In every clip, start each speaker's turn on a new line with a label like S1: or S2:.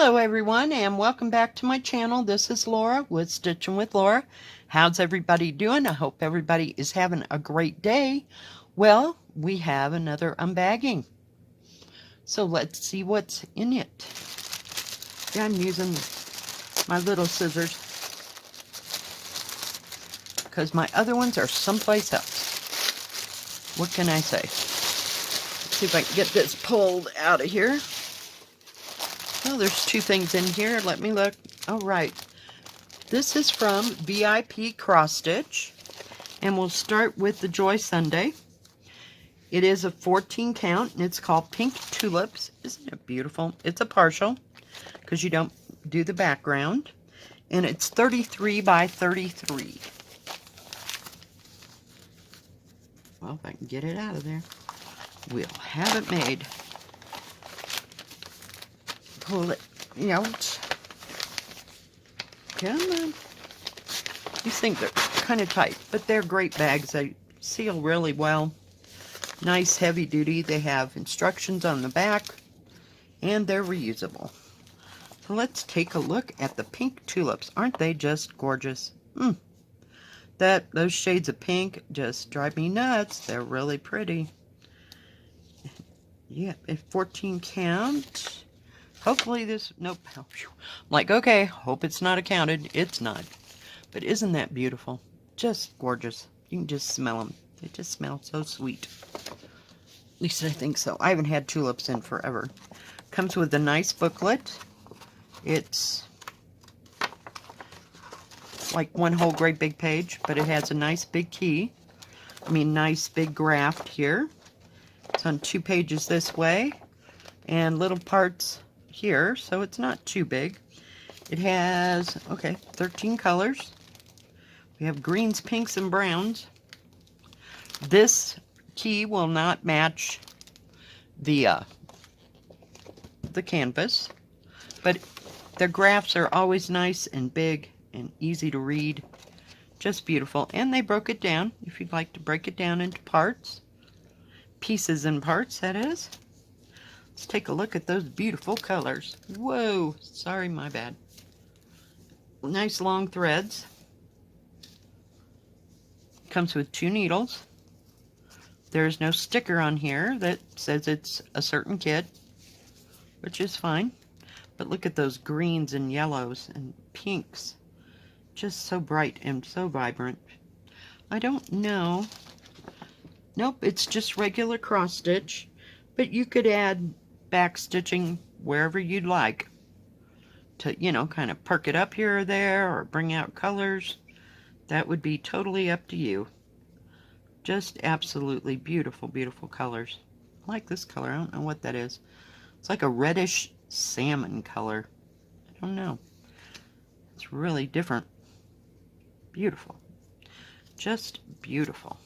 S1: Hello everyone, and welcome back to my channel. This is Laura with Stitching with Laura. How's everybody doing? I hope everybody is having a great day. Well, we have another unbagging. So let's see what's in it. Yeah, I'm using my little scissors because my other ones are someplace else. What can I say? Let's see if I can get this pulled out of here. Well, there's two things in here. Let me look. Oh, right. This is from VIPCrossStitch. And we'll start with the Joy Sundae. It is a 14 count, and it's called Pink Tulips. Isn't it beautiful? It's a partial, because you don't do the background. And it's 33 by 33. Well, if I can get it out of there, we'll have it made. Pull it out. Come on. These things are kind of tight, but they're great bags. They seal really well. Nice heavy duty. They have instructions on the back, and they're reusable. So let's take a look at the pink tulips. Aren't they just gorgeous? Those shades of pink just drive me nuts. They're really pretty. Yeah, a 14 count. Hopefully this, nope. I'm like, okay, hope it's not accounted. It's not. But isn't that beautiful? Just gorgeous. You can just smell them. They just smell so sweet. At least I think so. I haven't had tulips in forever. Comes with a nice booklet. It's like one whole great big page, but it has a nice big key. Nice big graft here. It's on 2 pages this way, and little parts here, so it's not too big. It has, 13 colors. We have greens, pinks, and browns. This key will not match the canvas, but the graphs are always nice and big and easy to read. Just beautiful. And they broke it down, if you'd like to break it down into parts. Pieces and parts, that is. Let's take a look at those beautiful colors. Whoa, sorry, my bad. Nice long threads. Comes with 2 needles. There's no sticker on here that says it's a certain kit, which is fine. But look at those greens and yellows and pinks. Just so bright and so vibrant. I don't know. Nope, it's just regular cross stitch, but you could add back stitching wherever you'd like to, kind of perk it up here or there or bring out colors. That would be totally up to you. Just absolutely beautiful, beautiful colors. I like this color. I don't know what that is. It's like a reddish salmon color. I don't know. It's really different. Beautiful. Just beautiful.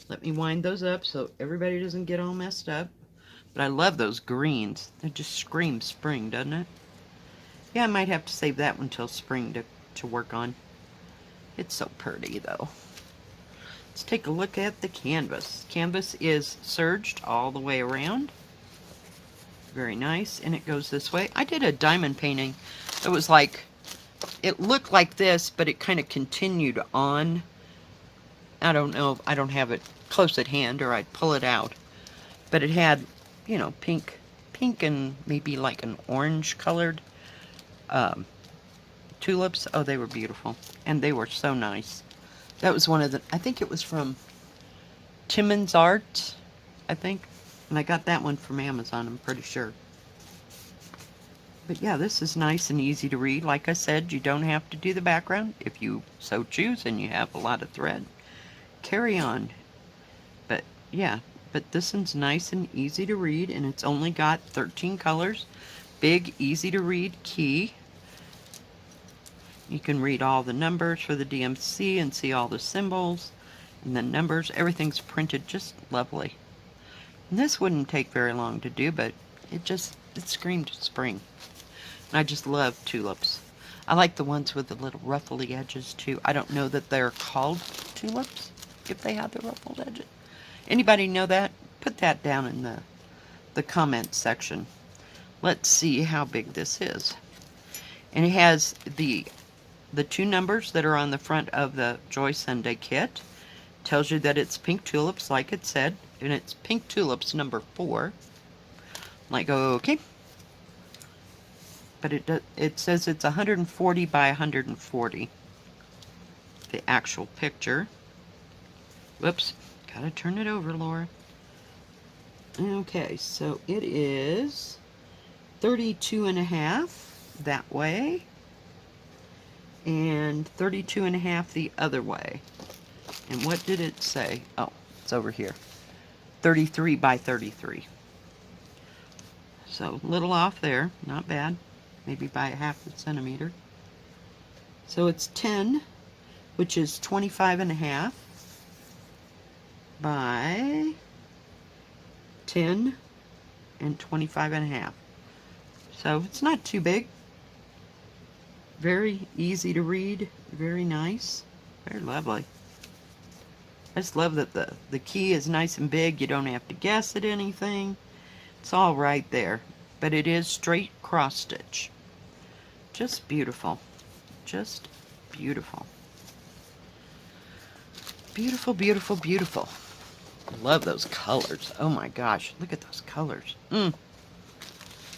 S1: Let me wind those up so everybody doesn't get all messed up. But I love those greens. They just scream spring, doesn't it? Yeah, I might have to save that one till spring to work on. It's so pretty, though. Let's take a look at the canvas. Canvas is serged all the way around. Very nice. And it goes this way. I did a diamond painting. It was like, it looked like this, but it kind of continued on. I don't know if I don't have it close at hand, or I'd pull it out. But it had, pink and maybe like an orange colored tulips. Oh, they were beautiful. And they were so nice. That was one of the, I think it was from Timmons Art, I think. And I got that one from Amazon, I'm pretty sure. But yeah, this is nice and easy to read. Like I said, you don't have to do the background if you so choose and you have a lot of thread. Carry on. But yeah, but this one's nice and easy to read, and it's only got 13 colors. Big, easy to read key. You can read all the numbers for the DMC and see all the symbols and the numbers. Everything's printed just lovely. And this wouldn't take very long to do, but it screamed spring. And I just love tulips. I like the ones with the little ruffly edges too. I don't know that they're called tulips if they have the ruffled edges. Anybody know that? Put that down in the comments section. Let's see how big this is. And it has the two numbers that are on the front of the Joy Sundae kit. Tells you that it's pink tulips, like it said, and it's pink tulips number 4. Like, okay. But it says it's 140 by 140. The actual picture. Whoops, gotta turn it over, Laura. Okay, so it is 32.5 that way, and 32.5 the other way. And what did it say? Oh, it's over here. 33 by 33. So, little off there, not bad. Maybe by a half a centimeter. So it's 10, which is 25.5 by 10 and 25.5. So it's not too big. Very easy to read. Very nice. Very lovely. I just love that the key is nice and big. You don't have to guess at anything. It's all right there. But it is straight cross stitch. Just beautiful. Just beautiful. Beautiful, beautiful, beautiful. Love those colors. Oh my gosh, look at those colors.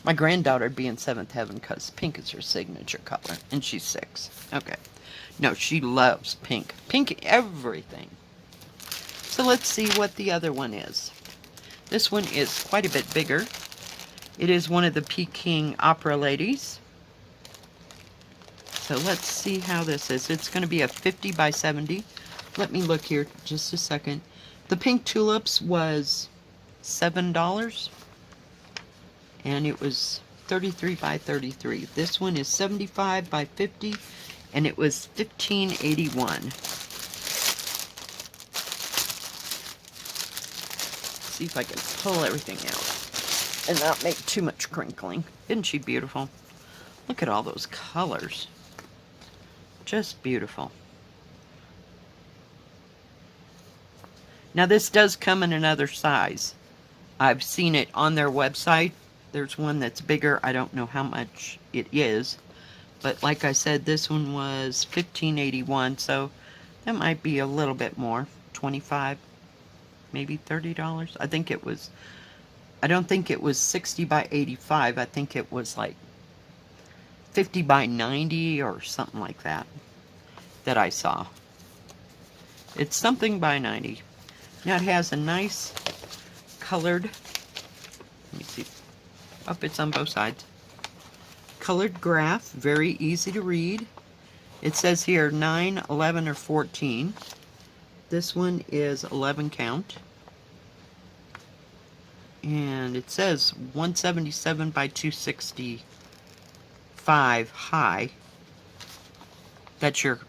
S1: My granddaughter would be in 7th heaven because pink is her signature color, and she's 6. Okay. No, she loves pink. Pink everything. So let's see what the other one is. This one is quite a bit bigger. It is one of the Peking opera ladies. So let's see how this is. It's going to be a 50 by 70. Let me look here just a second. The pink tulips was $7. And it was 33 by 33. This one is 75 by 50. And it was $15.81. See if I can pull everything out and not make too much crinkling. Isn't she beautiful? Look at all those colors. Just beautiful. Now this does come in another size. I've seen it on their website. There's one that's bigger. I don't know how much it is. But like I said, this one was $15.81. So that might be a little bit more. $25, maybe $30. I think it was, I don't think it was 60 by 85. I think it was like 50 by 90 or something like that I saw. It's something by 90. Now it has a nice colored, let me see, oh, it's on both sides. Colored graph, very easy to read. It says here 9, 11, or 14. This one is 11 count. And it says 177 by 265 high. That's your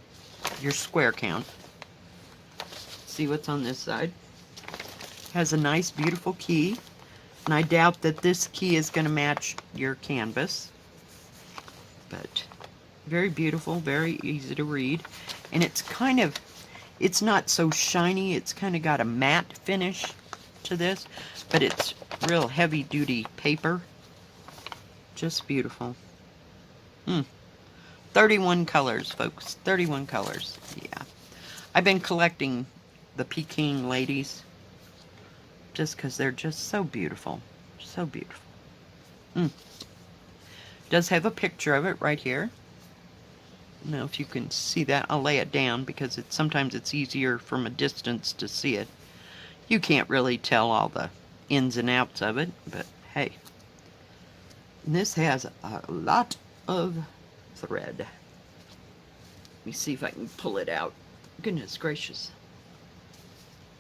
S1: square count. See what's on this side. Has a nice beautiful key. And I doubt that this key is going to match your canvas. But very beautiful, very easy to read. And it's kind of, it's not so shiny. It's kind of got a matte finish to this. But it's real heavy duty paper. Just beautiful. 31 colors, folks. 31 colors. Yeah. I've been collecting the Peking ladies just because they're just so beautiful. So beautiful. Does have a picture of it right here. Now if you can see that, I'll lay it down because sometimes it's easier from a distance to see it. You can't really tell all the ins and outs of it, but hey. And this has a lot of thread. Let me see if I can pull it out. Goodness gracious.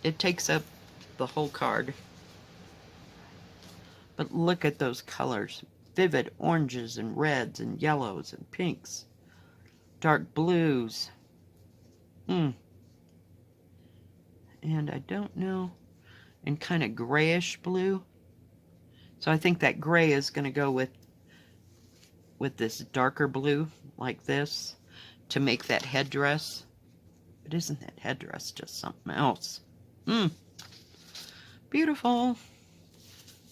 S1: It takes up the whole card. But look at those colors. Vivid oranges and reds and yellows and pinks. Dark blues. And I don't know. And kind of grayish blue. So I think that gray is going to go with this darker blue like this to make that headdress. But isn't that headdress just something else? Beautiful.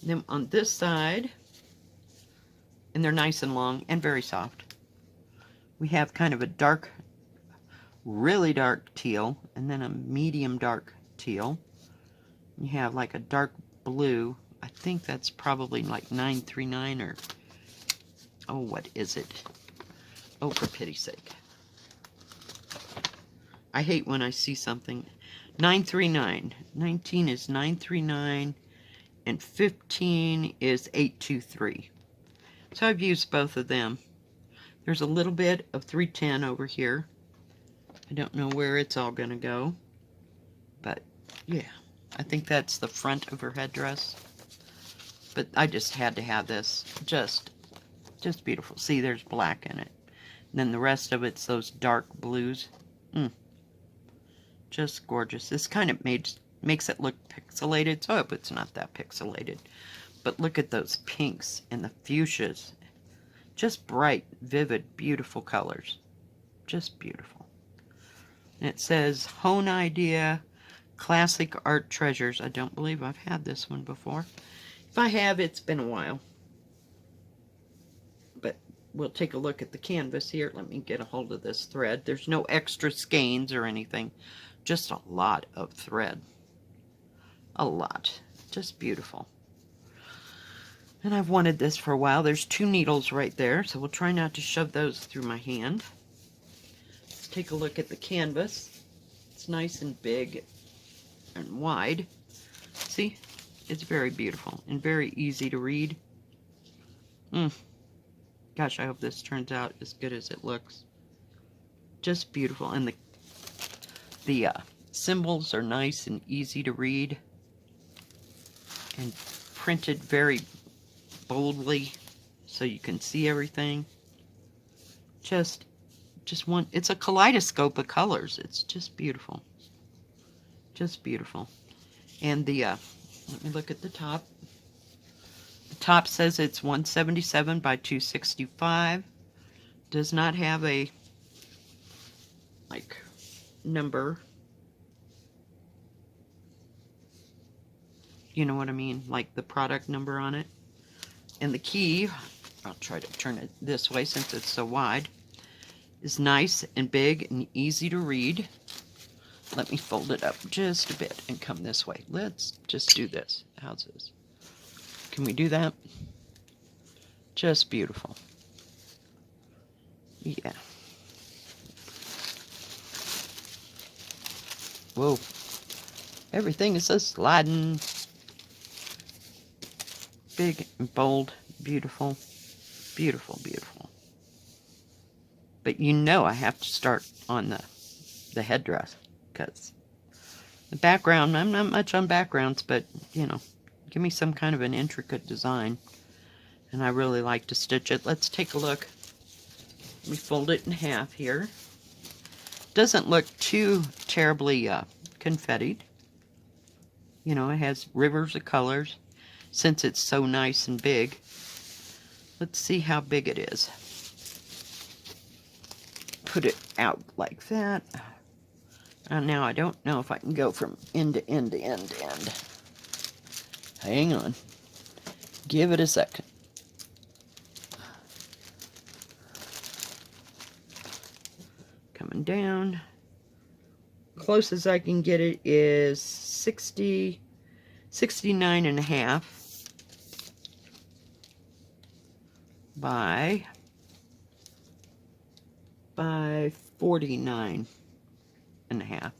S1: Then on this side, And they're nice and long and very soft. We have kind of a dark, really dark teal, and then a medium dark teal. You have like a dark blue. I think that's probably like 939 or, oh, what is it? Oh, for pity's sake. I hate when I see something. 939. 19 is 939, and 15 is 823. So I've used both of them. There's a little bit of 310 over here. I don't know where it's all going to go. But, yeah. I think that's the front of her headdress. But I just had to have this. Just beautiful. See, there's black in it. And then the rest of it's those dark blues. Just gorgeous. This kind of makes it look pixelated. So I hope it's not that pixelated. But look at those pinks and the fuchsias. Just bright, vivid, beautiful colors. Just beautiful. And it says, Hone Idea, Classic Art Treasures. I don't believe I've had this one before. If I have, it's been a while. But we'll take a look at the canvas here. Let me get a hold of this thread. There's no extra skeins or anything. Just a lot of thread. A lot. Just beautiful. And I've wanted this for a while. There's 2 needles right there, so we'll try not to shove those through my hand. Let's take a look at the canvas. It's nice and big and wide. See? It's very beautiful and very easy to read. Gosh, I hope this turns out as good as it looks. Just beautiful. And the symbols are nice and easy to read. And printed very boldly so you can see everything. Just one. It's a kaleidoscope of colors. It's just beautiful. Just beautiful. And the let me look at the top. The top says it's 177 by 265. Does not have a like number. You know what I mean? Like the product number on it. And the key, I'll try to turn it this way since it's so wide, is nice and big and easy to read. Let me fold it up just a bit and come this way. Let's just do this. How's this? Can we do that? Just beautiful. Yeah. Whoa. Everything is just sliding. Big and bold, beautiful, beautiful, beautiful. But you know I have to start on the headdress, because the background, I'm not much on backgrounds, but, you know, give me some kind of an intricate design. And I really like to stitch it. Let's take a look. Let me fold it in half here. Doesn't look too terribly confettied. You know, it has rivers of colors. Since it's so nice and big, let's see how big it is. Put it out like that. And now I don't know if I can go from end to end to end to end. Hang on. Give it a second. Coming down. Closest I can get it is 69 and a half. By 49 and a half.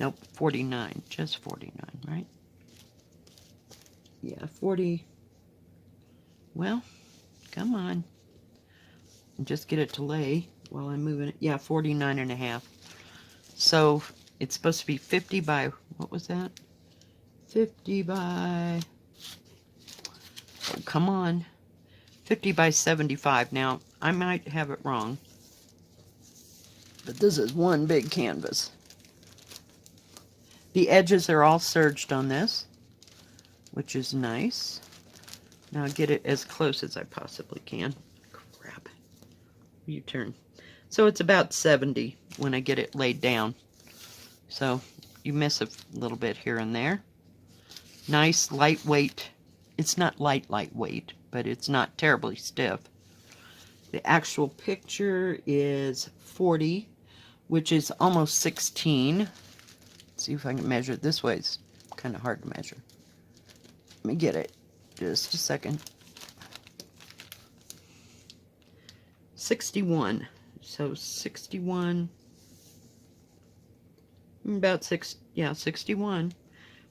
S1: Nope, 49. Just 49, right? Yeah, 40. Well, come on. Just get it to lay while I'm moving it. Yeah, 49 and a half. So it's supposed to be 50 by, what was that? 50 by, oh, come on. 50 by 75. Now, I might have it wrong, but this is one big canvas. The edges are all serged on this, which is nice. Now get it as close as I possibly can. Crap. U-turn. So it's about 70 when I get it laid down. So you miss a little bit here and there. Nice, lightweight. It's not lightweight, but it's not terribly stiff. The actual picture is 40, which is almost 16. Let's see if I can measure it this way. It's kind of hard to measure. Let me get it. Just a second. 61. So 61. About 61,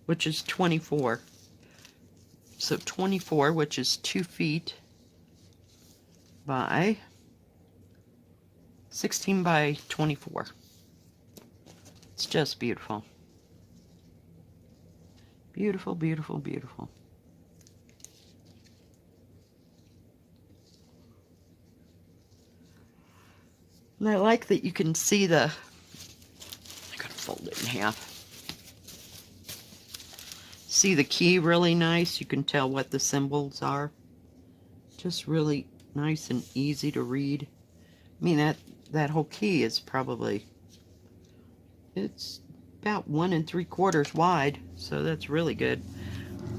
S1: which is 24. So 24, which is 2 feet by 16 by 24. It's just beautiful. Beautiful, beautiful, beautiful. And I like that you can see the, I'm going to fold it in half. See the key really nice. You can tell what the symbols are. Just really nice and easy to read. I mean, that whole key is probably, it's about 1 3/4 wide, so that's really good.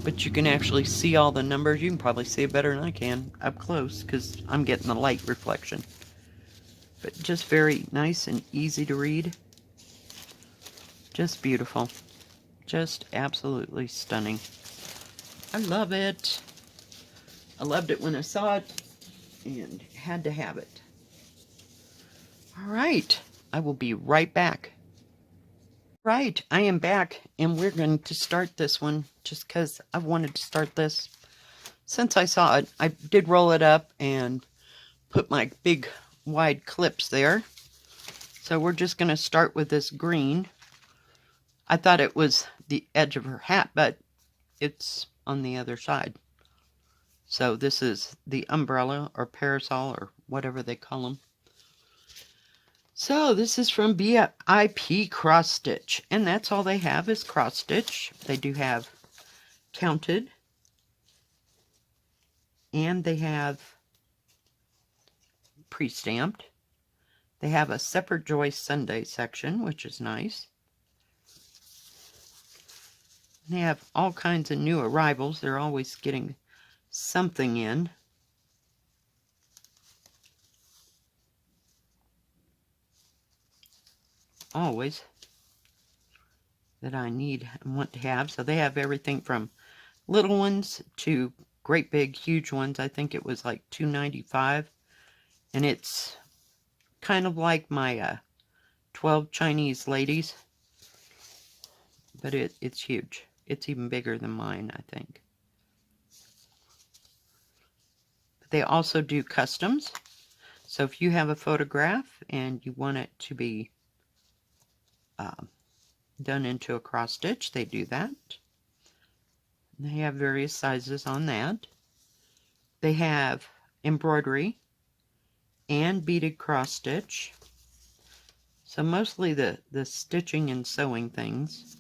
S1: But you can actually see all the numbers. You can probably see it better than I can up close because I'm getting the light reflection. But just very nice and easy to read. Just beautiful. Just absolutely stunning. I love it. I loved it when I saw it and had to have it. All right, I will be right back. Right, I am back, and we're going to start this one just because I wanted to start this. Since I saw it, I did roll it up and put my big wide clips there. So we're just going to start with this green. I thought it was the edge of her hat, but it's on the other side. So this is the umbrella or parasol or whatever they call them. So this is from VIPCrossStitch, and that's all they have is cross stitch. They do have counted, and they have pre-stamped. They have a Seperate Joy Sundae section, which is nice. They have all kinds of new arrivals. They're always getting something in. Always. That I need and want to have. So they have everything from little ones to great big huge ones. I think it was like $2.95. And it's kind of like my 12 Chinese ladies. But it's huge. It's even bigger than mine, I think. But they also do customs. So if you have a photograph and you want it to be done into a cross stitch, they do that. They have various sizes on that. They have embroidery and beaded cross stitch. So mostly the stitching and sewing things.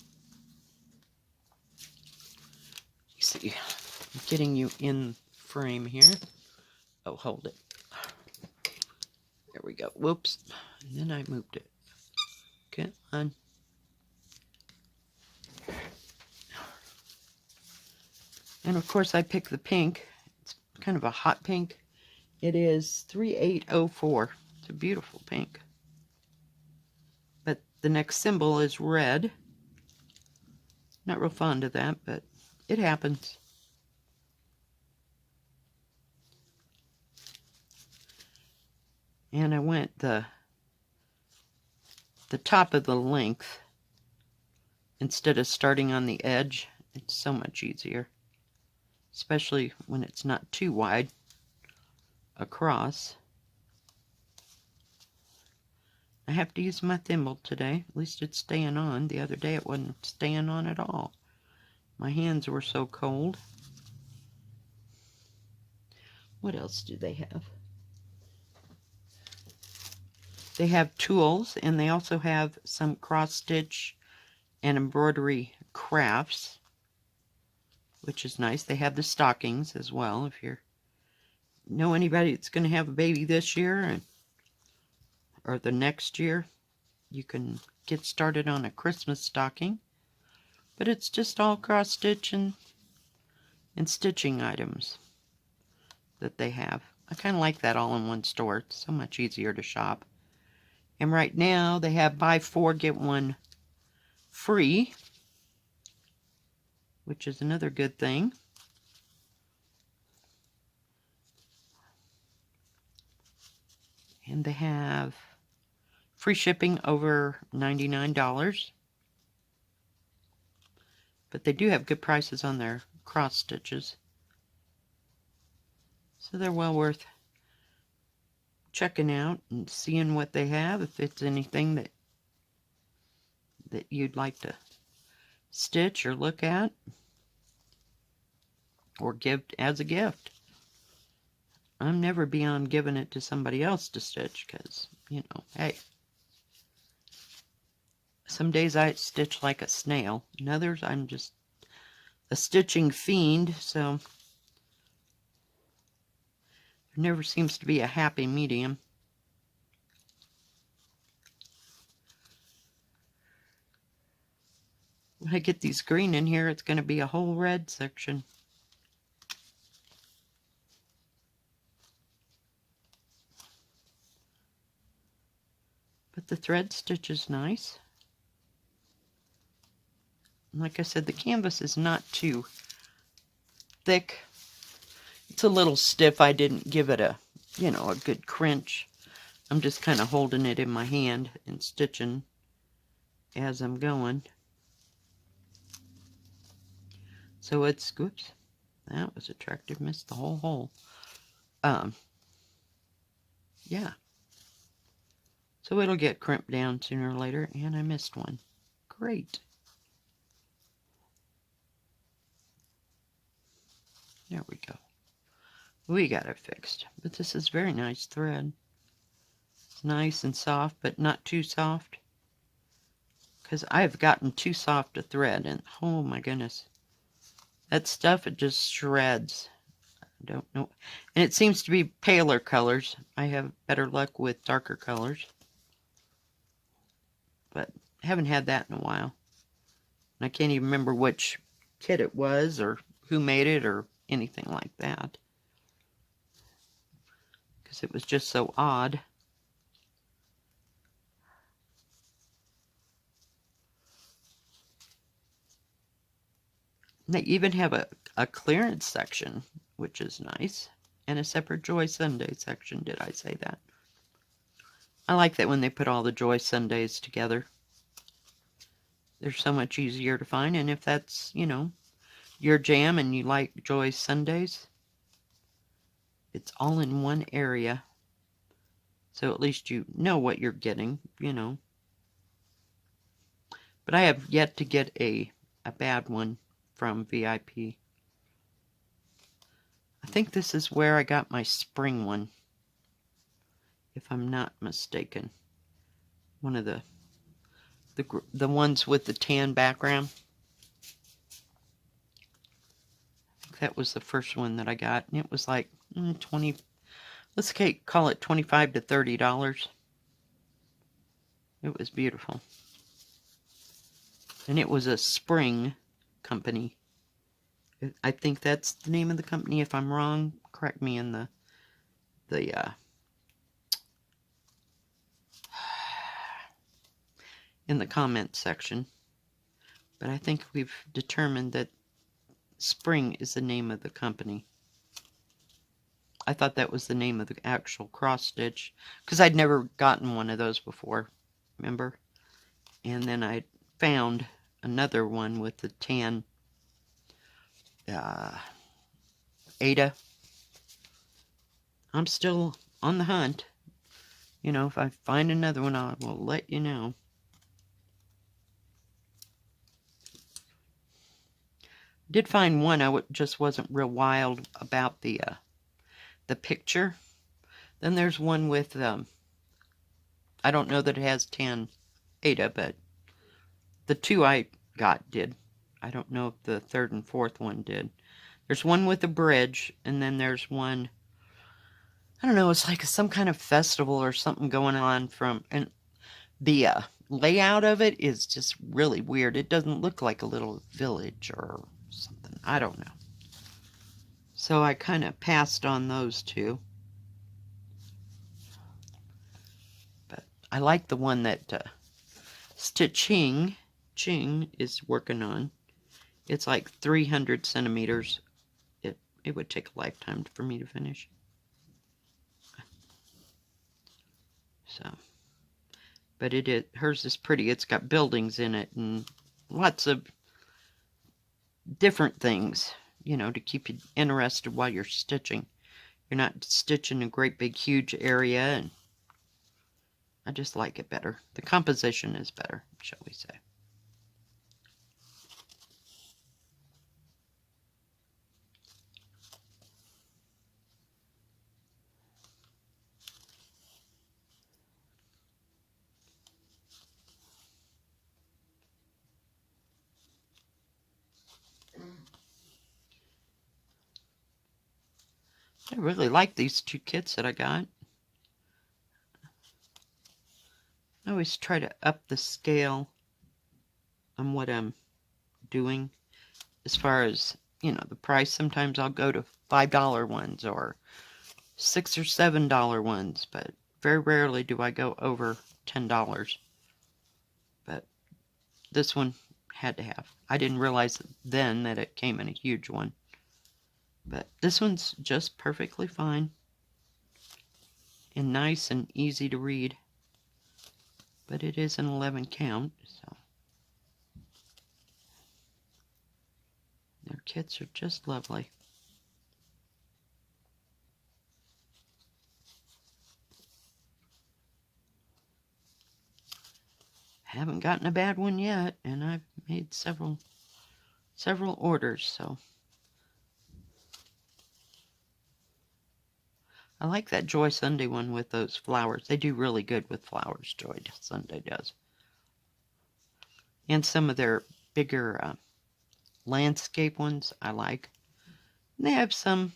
S1: You see, I'm getting you in frame here. Oh, hold it. There we go. Whoops. And then I moved it. Come on. And of course I picked the pink. It's kind of a hot pink. It is 3804. It's a beautiful pink. But the next symbol is red. Not real fond of that, but it happens. And I went the top of the length instead of starting on the edge. It's so much easier, especially when it's not too wide across. I have to use my thimble today. At least it's staying on. The other day it wasn't staying on at all. My hands were so cold. What else do they have? They have tools, and they also have some cross stitch and embroidery crafts, which is nice. They have the stockings as well. If you know anybody that's going to have a baby this year or the next year, you can get started on a Christmas stocking. But it's just all cross stitch and stitching items. that they have. I kind of like that all in one store. It's so much easier to shop. And right now they have buy 4 get 1 free, which is another good thing. And they have free shipping over $99. But they do have good prices on their cross stitches. So they're well worth checking out and seeing what they have, if it's anything that you'd like to stitch or look at or give as a gift. I'm never beyond giving it to somebody else to stitch because, you know, hey, some days I stitch like a snail, and others I'm just a stitching fiend, so there never seems to be a happy medium. When I get these green in here, it's going to be a whole red section. But the thread stitch is nice. Like I said, the canvas is not too thick. It's a little stiff. I didn't give it a, you know, a good crunch. I'm just kind of holding it in my hand and stitching as I'm going. So it's, oops, that was attractive. Missed the whole hole. Yeah. So it'll get crimped down sooner or later, and I missed one. Great. There we go. We got it fixed. But this is very nice thread. It's nice and soft, but not too soft. Because I've gotten too soft a thread, and oh my goodness. That stuff, it just shreds. I don't know. And it seems to be paler colors. I have better luck with darker colors. But I haven't had that in a while. And I can't even remember which kit it was, or who made it, or anything like that. Because it was just so odd. They even have a clearance section, which is nice. And a separate Joy Sundae section, did I say that? I like that when they put all the Joy Sundaes together. They're so much easier to find, and if that's, you know, your jam and you like Joy Sundaes, it's all in one area. So at least you know what you're getting, you know. But I have yet to get a bad one from VIP. I think this is where I got my spring one, if I'm not mistaken. One of the ones with the tan background. I think that was the first one that I got, and it was like 20. Let's call it $25 to $30. It was beautiful, and it was a spring company. I think that's the name of the company. If I'm wrong, correct me in the in the comments section. But I think we've determined that Spring is the name of the company. I thought that was the name of the actual cross stitch, because I'd never gotten one of those before, remember? And then I found another one with the tan Ada. I'm still on the hunt. You know, if I find another one, I will let you know. Did find one. I just wasn't real wild about the picture. Then there's one with I don't know that it has tan Ada, but the two I got did. I don't know if the third and fourth one did. There's one with a bridge, and then there's one, I don't know, it's like some kind of festival or something going on and the layout of it is just really weird. It doesn't look like a little village or something. I don't know. So I kind of passed on those two. But I like the one that Ching is working on. It's like 300 centimeters. It would take a lifetime for me to finish. So, but hers is pretty. It's got buildings in it and lots of different things, you know, to keep you interested while you're stitching. You're not stitching a great big huge area, and I just like it better. The composition is better, shall we say. I really like these two kits that I got. I always try to up the scale on what I'm doing as far as, you know, the price. Sometimes I'll go to $5 ones or $6 or $7 ones, but very rarely do I go over $10. But this one had to have. I didn't realize then that it came in a huge one. But this one's just perfectly fine. And nice and easy to read. But it is an 11 count, so. Their kits are just lovely. Haven't gotten a bad one yet, and I've made several orders, so. I like that Joy Sundae one with those flowers. They do really good with flowers, Joy Sundae does. And some of their bigger landscape ones I like. And they have some,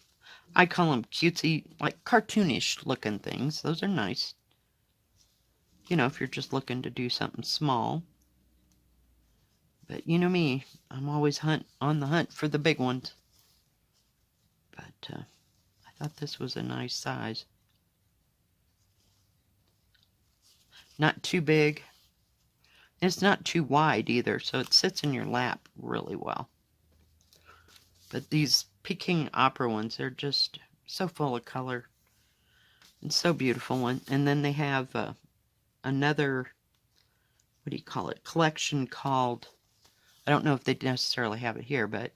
S1: I call them cutesy, like cartoonish looking things. Those are nice. You know, if you're just looking to do something small. But you know me, I'm always on the hunt for the big ones. But I thought this was a nice size. Not too big. It's not too wide either, so it sits in your lap really well. But these Peking opera ones, they're just so full of color. And so beautiful one. And then they have another, what do you call it, collection called, I don't know if they necessarily have it here, but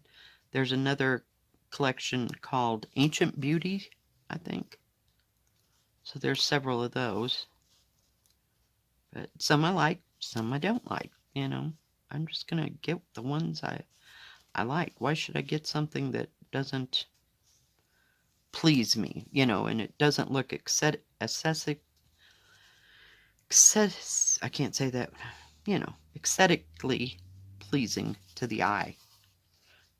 S1: there's another collection called Ancient Beauty, I think. So there's several of those. But some I like, some I don't like, you know. I'm just going to get the ones I like. Why should I get something that doesn't please me, you know, and it doesn't look aesthetic, I can't say that, you know, aesthetically pleasing to the eye.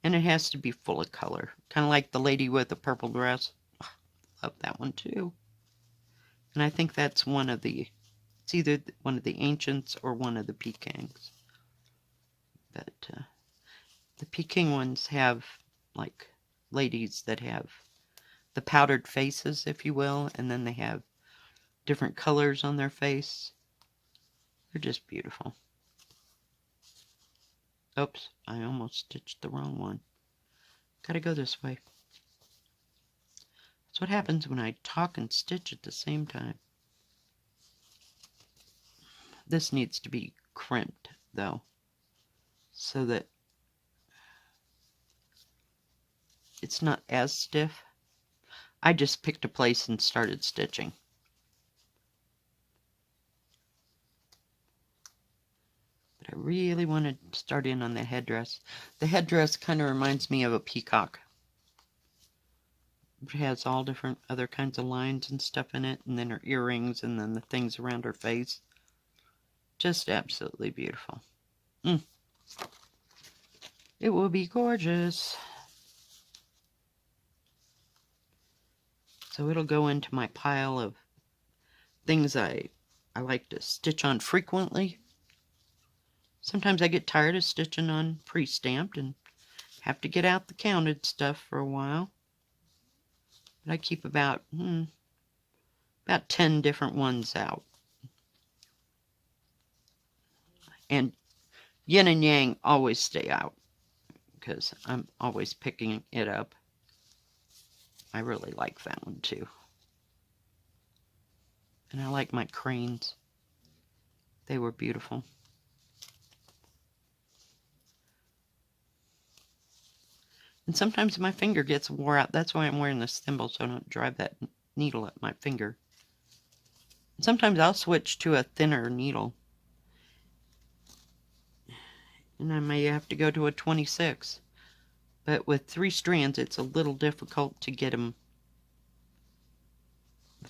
S1: And it has to be full of color. Kind of like the lady with the purple dress. Love that one too. And I think that's one of the, it's either one of the Ancients or one of the Pekings. But the Peking ones have like ladies that have the powdered faces, if you will, and then they have different colors on their face. They're just beautiful. Oops, I almost stitched the wrong one. Gotta go this way. That's what happens when I talk and stitch at the same time. This needs to be crimped, though, so that it's not as stiff. I just picked a place and started stitching. But I really want to start in on the headdress. The headdress kind of reminds me of a peacock. It has all different other kinds of lines and stuff in it, and then her earrings, and then the things around her face. Just absolutely beautiful. It will be gorgeous. So it'll go into my pile of things I like to stitch on frequently. Sometimes I get tired of stitching on pre-stamped and have to get out the counted stuff for a while. But I keep about 10 different ones out. And yin and yang always stay out because I'm always picking it up. I really like that one too. And I like my cranes. They were beautiful. And sometimes my finger gets wore out. That's why I'm wearing this thimble, so I don't drive that needle at my finger. And sometimes I'll switch to a thinner needle. And I may have to go to a 26. But with 3 strands, it's a little difficult to get them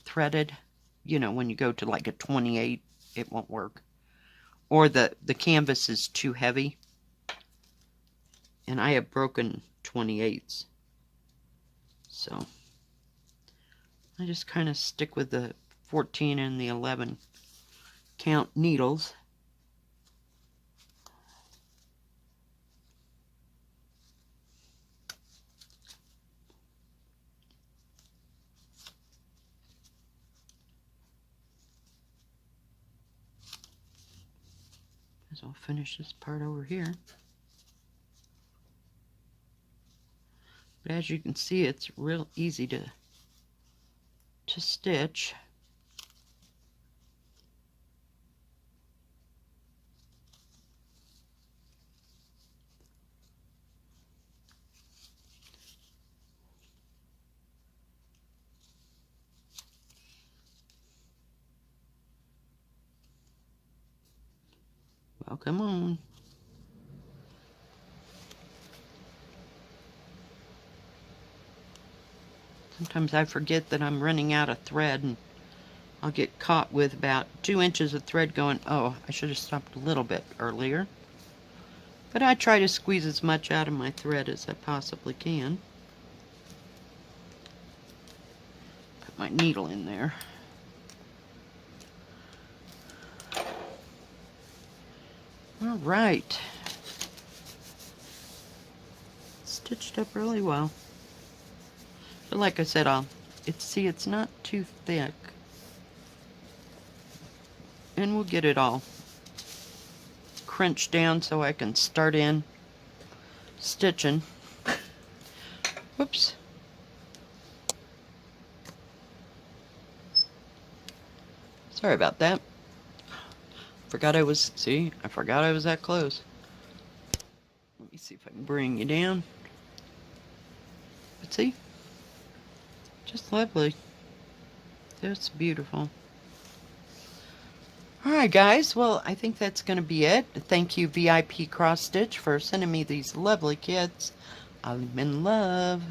S1: threaded. You know, when you go to like a 28, it won't work. Or the canvas is too heavy. And I have broken 28s. So I just kind of stick with the 14 and the 11 count needles. So I'll finish this part over here. But as you can see, it's real easy to stitch. Well, come on. Sometimes I forget that I'm running out of thread, and I'll get caught with about 2 inches of thread going, oh, I should have stopped a little bit earlier. But I try to squeeze as much out of my thread as I possibly can. Put my needle in there. All right. Stitched up really well. But like I said, it's not too thick. And we'll get it all crunched down so I can start in stitching. Whoops. Sorry about that. I forgot I was that close. Let me see if I can bring you down. But see? Just lovely. Just beautiful. Alright guys, well I think that's going to be it. Thank you VIPCrossStitch for sending me these lovely kits. I'm in love.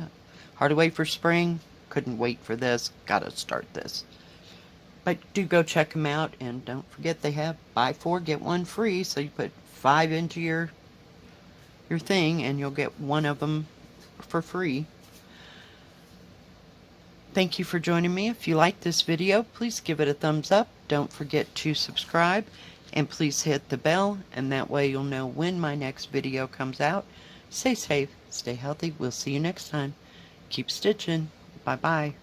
S1: Hard to wait for spring. Couldn't wait for this. Gotta start this. But do go check them out, and don't forget they have buy 4 get 1 free, so you put 5 into your thing and you'll get 1 of them for free. Thank you for joining me. If you like this video, please give it a thumbs up. Don't forget to subscribe, and please hit the bell, and that way you'll know when my next video comes out. Stay safe, stay healthy. We'll see you next time. Keep stitching. Bye-bye.